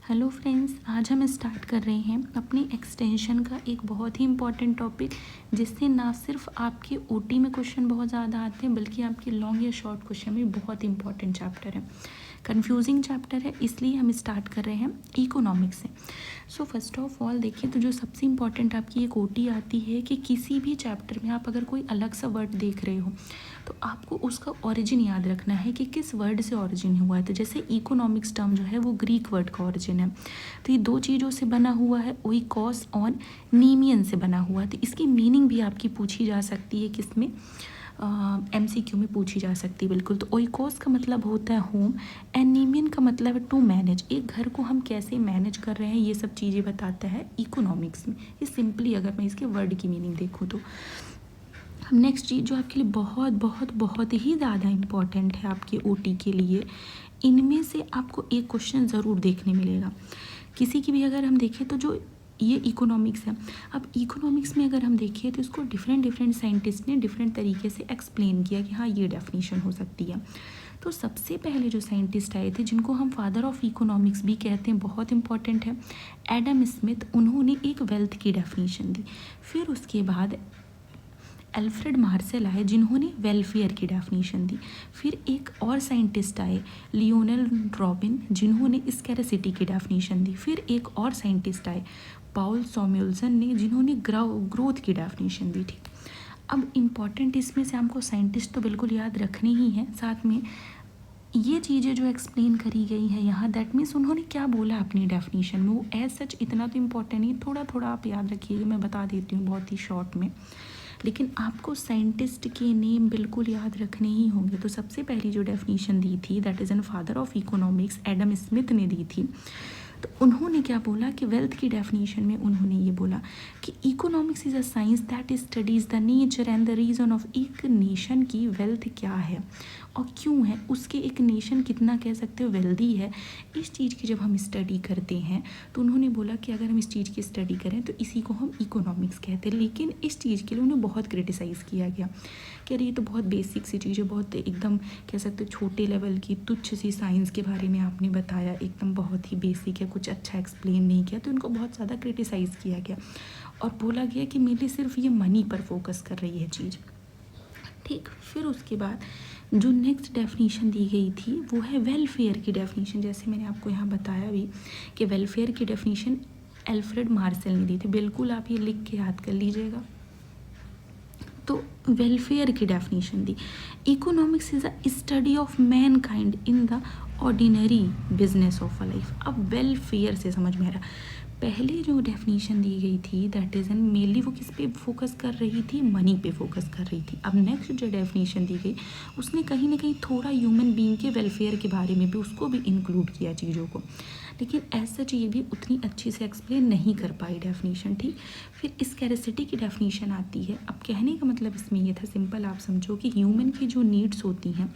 Hello friends, आज हम start कर रहे हैं अपनी एक्सटेंशन का एक बहुत ही इम्पॉर्टेंट टॉपिक, जिससे ना सिर्फ आपके ओटी में क्वेश्चन बहुत ज़्यादा आते हैं बल्कि आपके लॉन्ग या शॉर्ट क्वेश्चन में बहुत इंपॉर्टेंट चैप्टर है। कन्फ्यूजिंग चैप्टर है, इसलिए हम स्टार्ट कर रहे हैं इकोनॉमिक्स से। सो फर्स्ट ऑफ ऑल देखिए, तो जो सबसे इम्पॉर्टेंट आपकी एक ओटी आती है कि किसी भी चैप्टर में आप अगर कोई अलग सा वर्ड देख रहे हो तो आपको उसका ओरिजिन याद रखना है कि किस वर्ड से ओरिजिन हुआ है। तो जैसे इकोनॉमिक्स टर्म जो है वो ग्रीक वर्ड का ओरिजिन है, तो ये दो चीज़ों से बना हुआ है, ओइकोस और नीमियन से बना हुआ है। तो इसकी मीनिंग भी आपकी पूछी जा सकती है, किसमें MCQ में पूछी जा सकती है बिल्कुल। तो ओइकोस का मतलब होता है होम एंड नीमियन का मतलब है टू मैनेज। एक घर को हम कैसे मैनेज कर रहे हैं ये सब चीज़ें बताता है इकोनॉमिक्स में। ये सिंपली अगर मैं इसके वर्ड की मीनिंग देखूँ तो नेक्स्ट चीज़ जो आपके लिए बहुत बहुत बहुत ही ज़्यादा इम्पॉर्टेंट है आपके ओटी के लिए, इनमें से आपको एक क्वेश्चन ज़रूर देखने मिलेगा किसी की भी। अगर हम देखें तो जो ये इकोनॉमिक्स है, अब इकोनॉमिक्स में अगर हम देखें तो इसको डिफरेंट साइंटिस्ट ने डिफरेंट तरीके से एक्सप्लेन किया कि हाँ ये डेफिनेशन हो सकती है। तो सबसे पहले जो साइंटिस्ट आए थे, जिनको हम फादर ऑफ इकोनॉमिक्स भी कहते हैं, बहुत इंपॉर्टेंट है, एडम स्मिथ, उन्होंने एक वेल्थ की डेफिनेशन दी। फिर उसके बाद अल्फ्रेड मार्सेल आए, जिन्होंने वेलफेयर की डेफिनेशन दी। फिर एक और साइंटिस्ट आए, लियोनेल रॉबिन, जिन्होंने स्कैरसिटी की डेफिनेशन दी। फिर एक और साइंटिस्ट आए, पाउल सैमुएल्सन ने, जिन्होंने ग्रोथ की डेफिनेशन दी। ठीक, अब इम्पॉर्टेंट इसमें से हमको साइंटिस्ट तो बिल्कुल याद रखने ही हैं, साथ में ये चीज़ें जो एक्सप्लेन करी गई हैं यहाँ, दैट मीन्स उन्होंने क्या बोला अपनी डेफिनेशन में, वो एज सच इतना तो इम्पॉर्टेंट नहीं, थोड़ा थोड़ा आप याद रखिएगा, मैं बता देती हूँ बहुत ही शॉर्ट में। लेकिन आपको साइंटिस्ट के नेम बिल्कुल याद रखने ही होंगे। तो सबसे पहली जो डेफिनेशन दी थी, that is N father of economics, Adam Smith ने दी थी। तो उन्होंने क्या बोला कि वेल्थ की डेफिनेशन में उन्होंने ये बोला कि economics is a science that studies the nature and the reason of एक नेशन की वेल्थ क्या है और क्यों है, उसके एक नेशन कितना कह सकते हो वेल्दी है। इस चीज़ की जब हम स्टडी करते हैं तो उन्होंने बोला कि अगर हम इस चीज़ की स्टडी करें तो इसी को हम इकोनॉमिक्स कहते हैं। लेकिन इस चीज़ के लिए उन्हें बहुत क्रिटिसाइज़ किया गया कि अरे ये तो बहुत बेसिक सी चीज़ है, बहुत एकदम कह सकते हो छोटे लेवल की तुच्छ सी साइंस के बारे में आपने बताया, एकदम बहुत ही बेसिक है, कुछ अच्छा एक्सप्लेन नहीं किया। तो इनको बहुत ज़्यादा क्रिटिसाइज़ किया गया और बोला गया कि मेनली सिर्फ ये मनी पर फोकस कर रही है चीज़। ठीक, फिर उसके बाद जो नेक्स्ट डेफिनेशन दी गई थी वो है वेलफेयर की डेफिनेशन। जैसे मैंने आपको यहाँ बताया भी कि वेलफेयर की डेफिनेशन अल्फ्रेड मार्सेल ने दी थी, बिल्कुल आप ये लिख के याद कर लीजिएगा। तो वेलफेयर की definition the, economics is a study of man kind in the ordinary business of a life. अब वेलफेयर से समझ में आ रहा, पहले जो डेफिनेशन दी गई थी दैट इज़ एन मेनली वो किस पे फोकस कर रही थी, मनी पे फोकस कर रही थी। अब नेक्स्ट जो डेफिनेशन दी गई उसने कहीं ना कहीं थोड़ा ह्यूमन बीइंग के वेलफेयर के बारे में भी उसको भी इंक्लूड किया चीज़ों को, लेकिन एज सच ये भी उतनी अच्छी से एक्सप्लेन नहीं कर पाई डेफिनेशन। ठीक, फिर स्कैरसिटी की डेफिनेशन आती है। अब कहने का मतलब इसमें ये था, सिंपल आप समझो कि ह्यूमन की जो नीड्स होती हैं,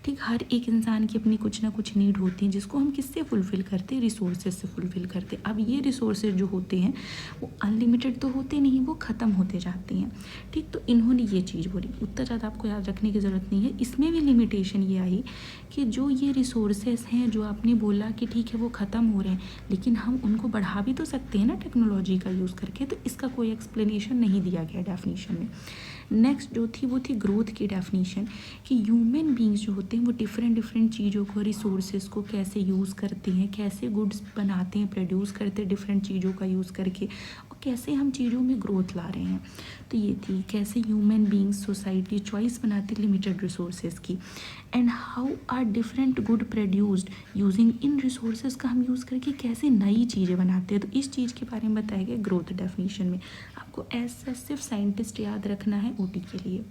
ठीक, हर एक इंसान की अपनी कुछ ना कुछ नीड होती हैं, जिसको हम किससे फुलफ़िल करते हैं, रिसोर्सेज से फुलफ़िल करते हैं। अब ये रिसोर्सेज जो होते हैं वो अनलिमिटेड तो होते नहीं, वो ख़त्म होते जाते हैं। ठीक, तो इन्होंने ये चीज़ बोली, उतना ज़्यादा आपको याद रखने की ज़रूरत नहीं है। इसमें भी लिमिटेशन ये आई कि जो ये रिसोर्सेज हैं जो आपने बोला कि ठीक है वो ख़त्म हो रहे हैं, लेकिन हम उनको बढ़ा भी तो सकते हैं ना टेक्नोलॉजी का यूज़ करके। तो इसका कोई एक्सप्लेनेशन नहीं दिया गया डेफिनेशन में। नेक्स्ट जो थी वो थी ग्रोथ की डेफिनेशन, कि ह्यूमन बींग्स जो होते हैं वो डिफरेंट चीज़ों को, रिसोर्सेज को कैसे यूज़ करते हैं, कैसे गुड्स बनाते हैं, प्रोड्यूस करते हैं डिफरेंट चीज़ों का यूज़ करके, और कैसे हम चीज़ों में ग्रोथ ला रहे हैं। तो ये थी कैसे ह्यूमन बींग्स सोसाइटी चॉइस बनाती लिमिटेड रिसोर्सेज की, and how are different good produced using in resources का हम यूज़ करके कैसे नई चीज़ें बनाते हैं। तो इस चीज़ के बारे में बताया गया ग्रोथ डेफिनेशन में। आपको ऐसा सिर्फ साइंटिस्ट याद रखना है ओटी के लिए।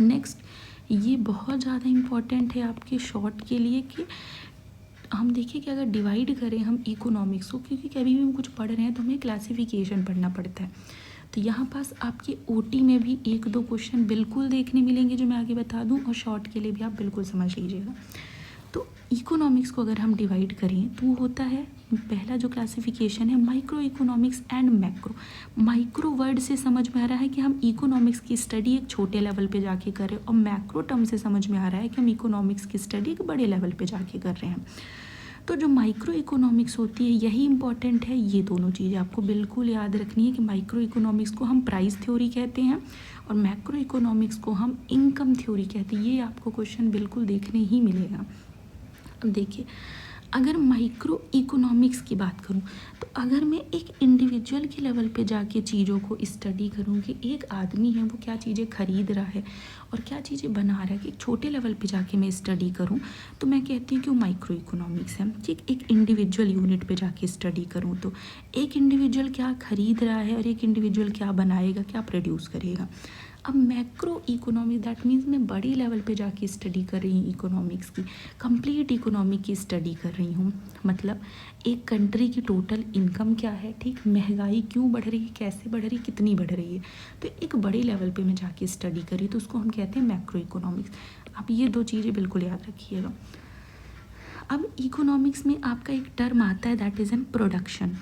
नेक्स्ट, ये बहुत ज़्यादा इम्पॉर्टेंट है आपके शॉर्ट के लिए कि हम देखिए कि अगर डिवाइड करें हम इकोनॉमिक्स को, क्योंकि कभी भी हम कुछ पढ़ रहे हैं तो हमें क्लासिफिकेशन पढ़ना पड़ता है। तो यहाँ पास आपके ओटी में भी एक दो क्वेश्चन बिल्कुल देखने मिलेंगे जो मैं आगे बता दूँ, और शॉर्ट के लिए भी आप बिल्कुल समझ लीजिएगा। तो इकोनॉमिक्स को अगर हम डिवाइड करें तो वो होता है, पहला जो क्लासिफिकेशन है micro economics and macro. Micro word से समझ में आ रहा है कि हम इकोनॉमिक्स की स्टडी एक छोटे लेवल पे जाके कर रहे हैं, और मैक्रो टर्म से समझ में आ रहा है कि हम इकोनॉमिक्स की स्टडी एक बड़े लेवल पे जाके कर रहे हैं। तो जो माइक्रो इकोनॉमिक्स होती है यही इम्पॉर्टेंट है। ये दोनों चीज़ें आपको बिल्कुल याद रखनी है कि माइक्रो इकोनॉमिक्स को हम प्राइस थ्योरी कहते हैं और मैक्रो इकोनॉमिक्स को हम इनकम थ्योरी कहते हैं। ये आपको क्वेश्चन बिल्कुल देखने ही मिलेगा। अब देखिए, अगर माइक्रो इकोनॉमिक्स की बात करूं तो अगर मैं एक इंडिविजुअल के लेवल पे जाके चीज़ों को स्टडी करूं कि एक आदमी है वो क्या चीज़ें खरीद रहा है और क्या चीज़ें बना रहा है, कि एक छोटे लेवल पे जाके मैं स्टडी करूं, तो मैं कहती हूँ कि वो माइक्रो इकोनॉमिक्स है। ठीक, एक इंडिविजुअल यूनिट पे जाके स्टडी करूँ तो एक इंडिविजुअल क्या खरीद रहा है और एक इंडिविजुअल क्या बनाएगा, क्या प्रोड्यूस करेगा। अब मैक्रो इकोनॉमिक दैट मीन्स मैं बड़ी लेवल पे जाके स्टडी कर रही हूँ इकोनॉमिक्स की, कंप्लीट इकोनॉमिक की स्टडी कर रही हूँ। मतलब एक कंट्री की टोटल इनकम क्या है, ठीक, महंगाई क्यों बढ़ रही है, कैसे बढ़ रही है, कितनी बढ़ रही है, तो एक बड़े लेवल पे मैं जाके स्टडी करी तो उसको हम कहते हैं मैक्रो इकोनॉमिक्स। आप ये दो चीज़ें बिल्कुल याद रखिएगा। अब इकोनॉमिक्स में आपका एक टर्म आता है दैट इज़ एन प्रोडक्शन,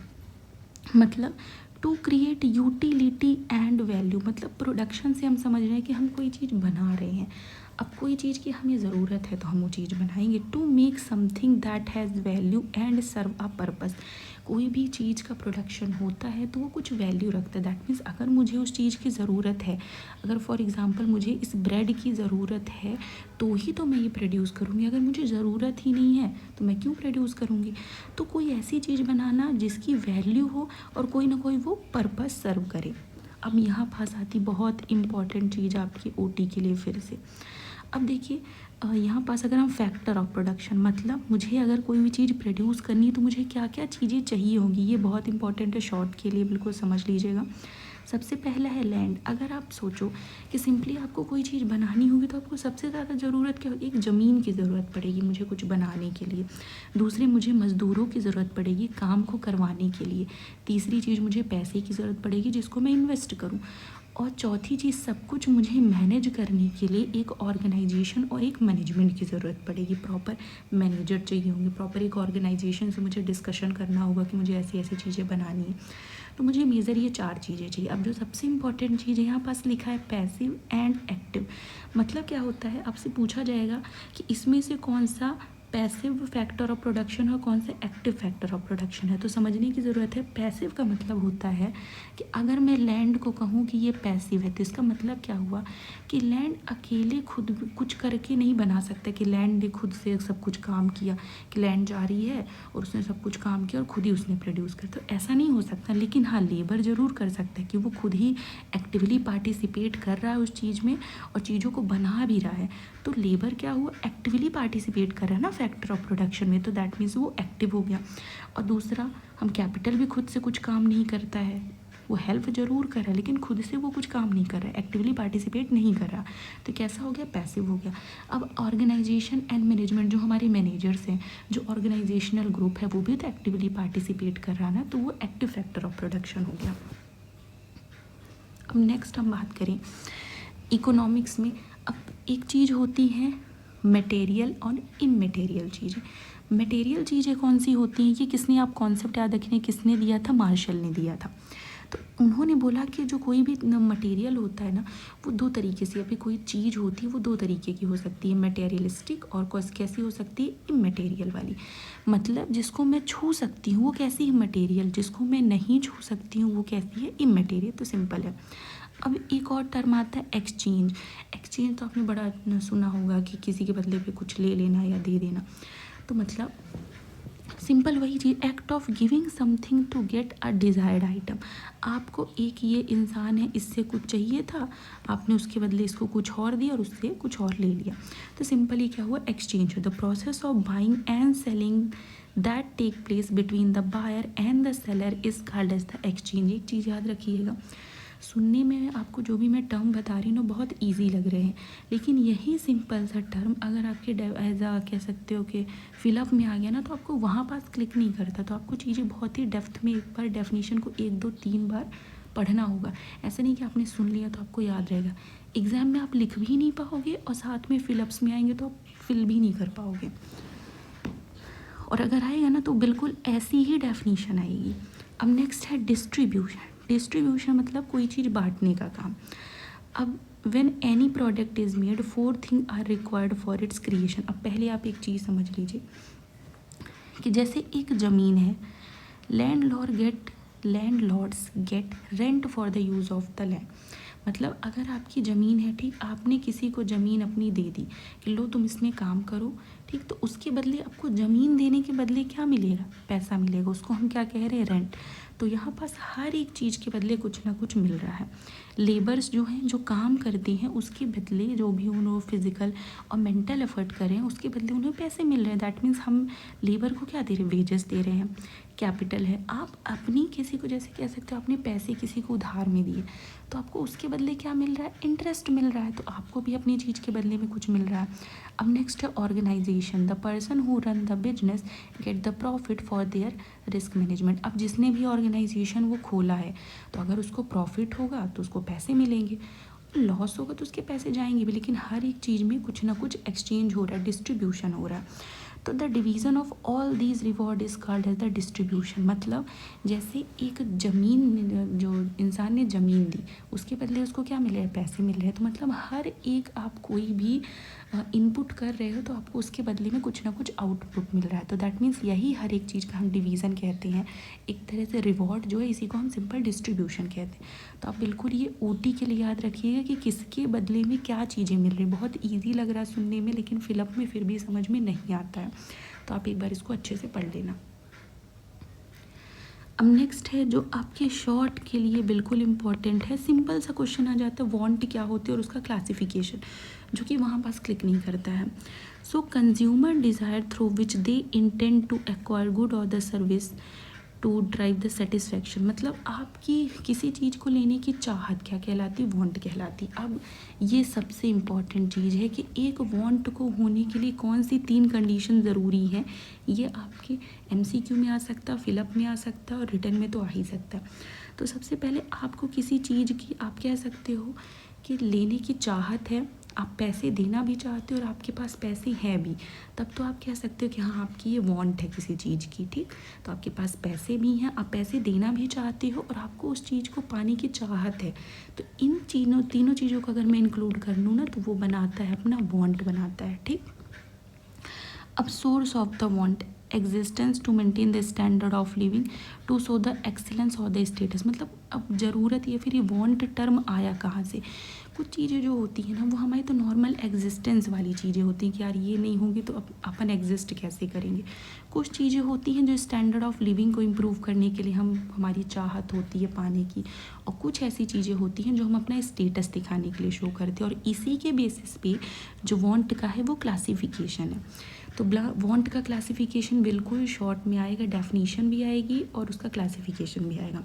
मतलब to create utility and value. मतलब प्रोडक्शन से हम समझ रहे हैं कि हम कोई चीज़ बना रहे हैं। अब कोई चीज़ की हमें ज़रूरत है तो हम वो चीज़ बनाएंगे। To make something that has value and serve a purpose. कोई भी चीज़ का प्रोडक्शन होता है तो वो कुछ वैल्यू रखता है। दैट मीन्स अगर मुझे उस चीज़ की ज़रूरत है, अगर फॉर एग्ज़ाम्पल मुझे इस ब्रेड की ज़रूरत है तो ही तो मैं ये प्रोड्यूस करूँगी। अगर मुझे ज़रूरत ही नहीं है तो मैं क्यों प्रोड्यूस करूँगी। तो कोई ऐसी चीज़ बनाना जिसकी वैल्यू हो और कोई ना कोई वो पर्पस सर्व करे। अब यहाँ पास आती बहुत इम्पॉर्टेंट चीज़ आपकी ओटी के लिए फिर से। अब देखिए, यहाँ पास अगर हम फैक्टर ऑफ प्रोडक्शन, मतलब मुझे अगर कोई भी चीज़ प्रोड्यूस करनी है तो मुझे क्या क्या चीज़ें चाहिए होंगी, ये बहुत इंपॉर्टेंट है, शॉर्ट के लिए बिल्कुल समझ लीजिएगा। सबसे पहला है लैंड। अगर आप सोचो कि सिंपली आपको कोई चीज़ बनानी होगी तो आपको सबसे ज़्यादा ज़रूरत क्या होगी, एक ज़मीन की ज़रूरत पड़ेगी मुझे कुछ बनाने के लिए। दूसरी, मुझे मज़दूरों की ज़रूरत पड़ेगी काम को करवाने के लिए। तीसरी चीज़, मुझे पैसे की ज़रूरत पड़ेगी जिसको मैं इन्वेस्ट करूँ। और चौथी चीज़, सब कुछ मुझे मैनेज करने के लिए एक ऑर्गेनाइजेशन और एक मैनेजमेंट की ज़रूरत पड़ेगी। प्रॉपर मैनेजर चाहिए होंगे, प्रॉपर एक ऑर्गेनाइजेशन से मुझे डिस्कशन करना होगा कि मुझे ऐसी ऐसी चीज़ें बनानी है। तो मुझे मेजर ये 4 चीज़ें चाहिए। अब जो सबसे इम्पॉर्टेंट चीज़ है यहाँ पास लिखा है पैसिव एंड एक्टिव। मतलब क्या होता है, आपसे पूछा जाएगा कि इसमें से कौन सा पैसिव फैक्टर ऑफ प्रोडक्शन और कौन सा एक्टिव फैक्टर ऑफ प्रोडक्शन है। तो समझने की ज़रूरत है। पैसिव का मतलब होता है कि अगर मैं लैंड को कहूँ कि ये पैसिव है तो इसका मतलब क्या हुआ कि लैंड अकेले खुद कुछ करके नहीं बना सकता, कि लैंड ने खुद से सब कुछ काम किया, कि लैंड जा रही है और उसने सब कुछ काम किया और खुद ही उसने प्रोड्यूस कर, तो ऐसा नहीं हो सकता। लेकिन हाँ, लेबर ज़रूर कर सकता है कि वो खुद ही एक्टिवली पार्टिसिपेट कर रहा है उस चीज़ में और चीज़ों को बना भी रहा है। तो लेबर क्या हुआ, एक्टिवली पार्टिसिपेट कर रहा है ना फैक्टर ऑफ प्रोडक्शन में, तो दैट मीन्स वो एक्टिव हो गया। और दूसरा, हम कैपिटल भी खुद से कुछ काम नहीं करता है, वो हेल्प ज़रूर कर रहा है लेकिन खुद से वो कुछ काम नहीं कर रहा है, एक्टिवली पार्टिसिपेट नहीं कर रहा, तो कैसा हो गया, पैसिव हो गया। अब ऑर्गेनाइजेशन एंड मैनेजमेंट, जो हमारे मैनेजर्स हैं, जो ऑर्गेनाइजेशनल ग्रुप है, वो भी तो एक्टिवली पार्टिसिपेट कर रहा है ना, तो वो एक्टिव फैक्टर ऑफ प्रोडक्शन हो गया। अब नेक्स्ट हम बात करें इकोनॉमिक्स में। अब एक चीज़ होती है मटेरियल और इमटेरियल चीज़ें। मटेरियल चीज़ें कौन सी होती हैं, ये किसने, आप कॉन्सेप्ट याद रखने, किसने दिया था, मार्शल ने दिया था। तो उन्होंने बोला कि जो कोई भी मटेरियल होता है ना, वो दो तरीके से, अभी कोई चीज़ होती है वो दो तरीके की हो सकती है, मटेरियलिस्टिक और कैसी हो सकती है, इमटेरियल वाली। मतलब जिसको मैं छू सकती हूँ वो कैसी है, मटेरियल, जिसको मैं नहीं छू सकती हूँ वो कैसी है, इमटेरियल। तो सिंपल है। अब एक और टर्म आता है एक्सचेंज। एक्सचेंज तो आपने बड़ा सुना होगा कि किसी के बदले पे कुछ ले लेना या दे देना। तो मतलब सिंपल वही चीज़, act of giving something to get a desired item. आपको एक ये इंसान है, इससे कुछ चाहिए था, आपने उसके बदले इसको कुछ और दिया और उससे कुछ और ले लिया। तो सिंपली क्या हुआ, exchange. The process of buying and selling that take place between the buyer and the seller is called as the exchange. एक चीज़ याद रखिएगा, सुनने में आपको जो भी मैं टर्म बता रही हूँ ना बहुत इजी लग रहे हैं, लेकिन यही सिंपल सा टर्म अगर आपके एज आ कह सकते हो कि फिलअप में आ गया ना, तो आपको वहाँ पास क्लिक नहीं करता। तो आपको चीज़ें बहुत ही डेप्थ में एक बार डेफिनेशन को 1 2 3 बार पढ़ना होगा। ऐसा नहीं कि आपने सुन लिया तो आपको याद रहेगा। एग्ज़ाम में आप लिख भी नहीं पाओगे और साथ में फिलअप्स में आएंगे तो आप फिल भी नहीं कर पाओगे, और अगर आएगा ना तो बिल्कुल ऐसी ही डेफिनेशन आएगी। अब नेक्स्ट है डिस्ट्रीब्यूशन। डिस्ट्रीब्यूशन मतलब कोई चीज़ बांटने का काम। अब when any product is made 4 thing are required for its creation. अब पहले आप एक चीज़ समझ लीजिए कि जैसे एक ज़मीन है, landlords get rent for the use of the land. मतलब अगर आपकी ज़मीन है, ठीक, आपने किसी को ज़मीन अपनी दे दी कि लो तुम इसमें काम करो, ठीक, तो उसके बदले आपको ज़मीन देने के बदले क्या मिलेगा? पैसा मिलेगा। उसको हम क्या कह रहे हैं? रेंट। तो यहाँ पास हर एक चीज़ के बदले कुछ ना कुछ मिल रहा है। लेबर्स जो हैं, जो काम करती हैं, उसके बदले जो भी उन्होंने फिजिकल और मेंटल एफर्ट करें उसके बदले उन्हें पैसे मिल रहे हैं। दैट मीन्स हम लेबर को क्या दे रहे हैं? वेजेस दे रहे हैं। कैपिटल है, आप अपनी किसी को जैसे कह सकते हो, अपने पैसे किसी को उधार में दिए तो आपको उसके बदले क्या मिल रहा है? इंटरेस्ट मिल रहा है। तो आपको भी अपनी चीज़ के बदले में कुछ मिल रहा है। अब नेक्स्ट है organisation. The person who run the business get the profit for their risk management. अब जिसने भी ऑर्गेनाइजेशन वो खोला है, तो अगर उसको प्रॉफिट होगा तो उसको पैसे मिलेंगे, लॉस होगा तो उसके पैसे जाएंगे भी, लेकिन हर एक चीज़ में कुछ ना कुछ एक्सचेंज हो रहा है, डिस्ट्रीब्यूशन हो रहा है। तो the division of all these reward is called as the distribution. मतलब जैसे एक ज़मीन, जो इंसान ने ज़मीन दी उसके बदले उसको क्या मिल रहा है? पैसे मिल रहे हैं। तो मतलब हर एक आप कोई भी इनपुट कर रहे हो तो आपको उसके बदले में कुछ ना कुछ आउटपुट मिल रहा है। तो दैट मीन्स यही हर एक चीज़ का हम डिवीज़न कहते हैं। एक तरह से रिवॉर्ड जो है इसी को हम सिंपल डिस्ट्रीब्यूशन कहते हैं। तो आप बिल्कुल ये ओटी के लिए याद रखिएगा कि किसके बदले में क्या चीज़ें मिल रही। बहुत ईजी लग रहा है सुनने में, लेकिन फिलअप में फिर भी समझ में नहीं आता है। तो आप एक बार इसको अच्छे से पढ़ लेना। अब नेक्स्ट है जो आपके शॉर्ट के लिए बिल्कुल इम्पॉर्टेंट है, सिंपल सा क्वेश्चन आ जाता है, वांट क्या होते हैं और उसका क्लासिफिकेशन, जो कि वहाँ पास क्लिक नहीं करता है। So consumer desire through which they intend to acquire good और the service to drive the satisfaction. मतलब आपकी किसी चीज़ को लेने की चाहत क्या कहलाती? वांट कहलाती। अब ये सबसे इम्पॉर्टेंट चीज़ है कि एक वांट को होने के लिए कौन सी 3 कंडीशन ज़रूरी है। ये आपके MCQ में आ सकता है, फिलअप में आ सकता है और रिटर्न में तो आ ही सकता है। तो सबसे पहले आपको किसी चीज़ की, आप कह सकते हो कि लेने की चाहत है, आप पैसे देना भी चाहते हो और आपके पास पैसे हैं भी, तब तो आप कह सकते हो कि हाँ आपकी ये वांट है किसी चीज़ की, ठीक। तो आपके पास पैसे भी हैं, आप पैसे देना भी चाहते हो और आपको उस चीज़ को पाने की चाहत है। तो इन तीनों चीज़ों को अगर मैं इंक्लूड कर लूँ ना, तो वो बनाता है अपना वांट बनाता है, ठीक। अब source of the want, existence to maintain the standard of living to show the excellence और द स्टेटस। मतलब अब ज़रूरत या फिर ये वांट टर्म आया कहाँ से? कुछ चीज़ें जो होती हैं ना, वो हमारी तो नॉर्मल एग्जिस्टेंस वाली चीज़ें होती हैं कि यार ये नहीं होगी तो अपन एग्जिस्ट कैसे करेंगे। कुछ चीज़ें होती हैं जो स्टैंडर्ड ऑफ लिविंग को इम्प्रूव करने के लिए हमारी चाहत होती है पाने की, और कुछ ऐसी चीज़ें होती हैं जो हम अपना स्टेटस दिखाने के लिए शो करते हैं। और इसी के बेसिस पे जो वांट का है वो क्लासिफिकेशन है। तो वांट का क्लासिफिकेशन बिल्कुल शॉर्ट में आएगा, डेफिनीशन भी आएगी और उसका क्लासिफिकेशन भी आएगा।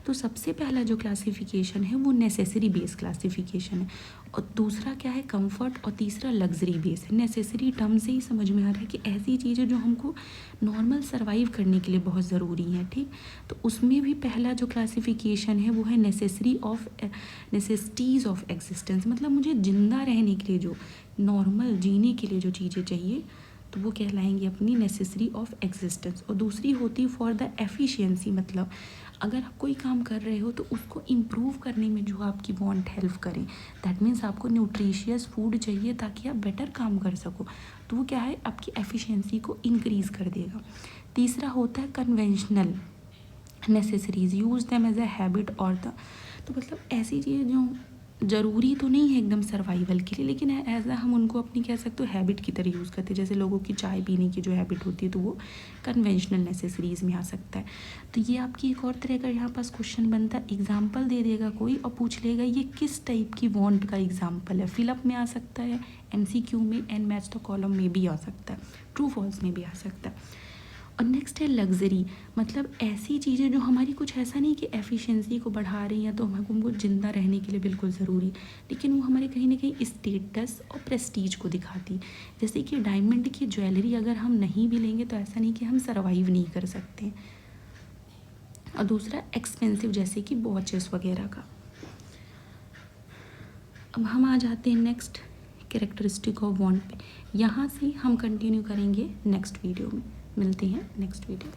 तो सबसे पहला जो क्लासिफिकेशन है वो नेसेसरी बेस क्लासिफिकेशन है, और दूसरा क्या है? कंफर्ट, और तीसरा लग्जरी बेस है। नेसेसरी टर्म से ही समझ में आ रहा है कि ऐसी चीज़ें जो हमको नॉर्मल सर्वाइव करने के लिए बहुत ज़रूरी हैं, ठीक। तो उसमें भी पहला जो क्लासिफिकेशन है वो है नेसेसिटीज़ ऑफ एग्जिस्टेंस। मतलब मुझे ज़िंदा रहने के लिए, जो नॉर्मल जीने के लिए जो चीज़ें चाहिए, तो वो कहलाएंगी अपनी नेसेसरी ऑफ एग्जिस्टेंस। और दूसरी होती फॉर द एफिशिएंसी। मतलब अगर आप कोई काम कर रहे हो तो उसको इम्प्रूव करने में जो आपकी वांट हेल्प करें। दैट मीन्स आपको न्यूट्रिशियस फूड चाहिए ताकि आप बेटर काम कर सको, तो वो क्या है? आपकी एफिशिएंसी को इंक्रीज़ कर देगा। तीसरा होता है conventional necessaries, use them as a habit और द। तो मतलब ऐसी चीज़ें जो ज़रूरी तो नहीं है एकदम सर्वाइवल के लिए, लेकिन एज अ हम उनको अपनी कह सकते हो हैबिट की तरह यूज़ करते हैं। जैसे लोगों की चाय पीने की जो हैबिट होती है, तो वो कन्वेंशनल नेसेसरीज़ में आ सकता है। तो ये आपकी एक और तरह का यहाँ पास क्वेश्चन बनता है, एग्जाम्पल दे देगा कोई और पूछ लेगा ये किस टाइप की वांट का एग्जाम्पल है। फिलअप में आ सकता है, MCQ में, एंड मैच द कॉलम में भी आ सकता है, ट्रू फॉल्स में भी आ सकता है। और नेक्स्ट है लग्जरी। मतलब ऐसी चीज़ें जो हमारी कुछ ऐसा नहीं कि एफिशिएंसी को बढ़ा रही हैं तो हमको ज़िंदा रहने के लिए बिल्कुल ज़रूरी, लेकिन वो हमारे कहीं ना कहीं स्टेटस और प्रेस्टीज को दिखाती। जैसे कि डायमंड की ज्वेलरी अगर हम नहीं भी लेंगे तो ऐसा नहीं कि हम सर्वाइव नहीं कर सकते। और दूसरा एक्सपेंसिव, जैसे कि वॉचेस वगैरह का। अब हम आ जाते हैं नेक्स्ट कैरेक्टरिस्टिक ऑफ वांट पे। यहाँ से हम कंटिन्यू करेंगे नेक्स्ट वीडियो में। मिलते हैं नेक्स्ट वीडियो।